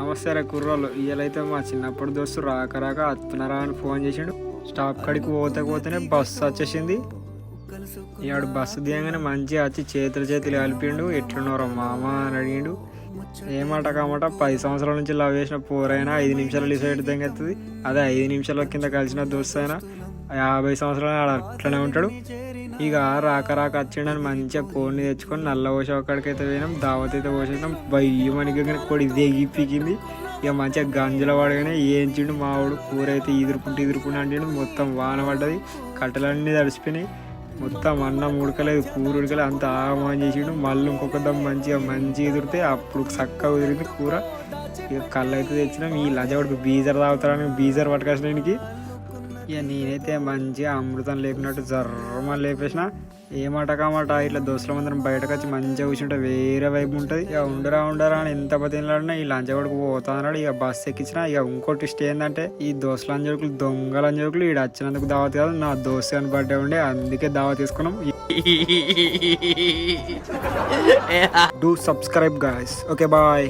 నమస్తే రా కుర్రోళ్ళు. ఇవాళైతే మా చిన్నప్పుడు దోస్తు రాక వస్తున్నారా అని ఫోన్ చేసిండు. స్టాప్ కాడికి పోతేనే బస్సు వచ్చేసింది. ఇవాడు బస్సు దిగగానే మంచిగా వచ్చి చేతులు కలిపిండు. ఎట్లున్నారో మామ అని అడిగిండు. ఏమాట కామాట 10 సంవత్సరాల నుంచి లవ్ చేసిన పోరైనా 5 నిమిషాలు డిసైడ్ తెంగెత్తుంది. అదే 5 నిమిషాల కింద కలిసిన దోస్తు అయినా 50 సంవత్సరాలు ఆడ అట్లనే ఉంటాడు. ఇక రాక వచ్చిండని మంచిగా కోడిని తెచ్చుకొని నల్ల పోసే ఒక్కడికైతే పోయినాం. దావత్ అయితే పోసేసినాం. బయ్యమని కొడి దిగి పీకింది. ఇక మంచిగా గంజల పడగానే ఏంచిండు మావాడు. కూర అయితే ఇదురుకుంటూ అంటిండు. మొత్తం వాన పడ్డది, కట్టెలన్నీ తడిసిపోయినాయి. మొత్తం అన్నం ఉడకలేదు, కూర ఉడకలేదు, అంత ఆగమని చేసిండు. మళ్ళీ ఇంకొక దమ్ మంచిగా ఎదురితే అప్పుడు చక్కగా కుదిరింది కూర. ఇక కళ్ళు అయితే తెచ్చినాం. ఈ లంచవాడికి బీజర్ తాగుతాడని బీజర్ పట్టుకొచ్చినానికి. ఇక నేనైతే మంచిగా అమృతం లేపినట్టు జర్రమని లేపేసిన. ఏమాట కామాట ఇట్లా దోస్తుల మందరం బయటకు వచ్చి మంచిగా కూర్చుంటే వేరే వైపు ఉంటుంది. ఇక ఉండరా అని ఎంత బతిలాడినా ఈ లంచగొడుకు పోతా అన్నాడు. ఇక బస్సు ఎక్కించిన. ఇక ఇంకోటి ఇష్టం ఏంటంటే ఈ దోస్తుల లంచగొడుకులు దొంగ లంచగొడుకులు ఈడ వచ్చినందుకు దావత్ కాదు, నా దోస్తు అని బర్త్డే ఉండే అందుకే దావత్ తీసుకున్నాం. Do subscribe guys. Okay bye.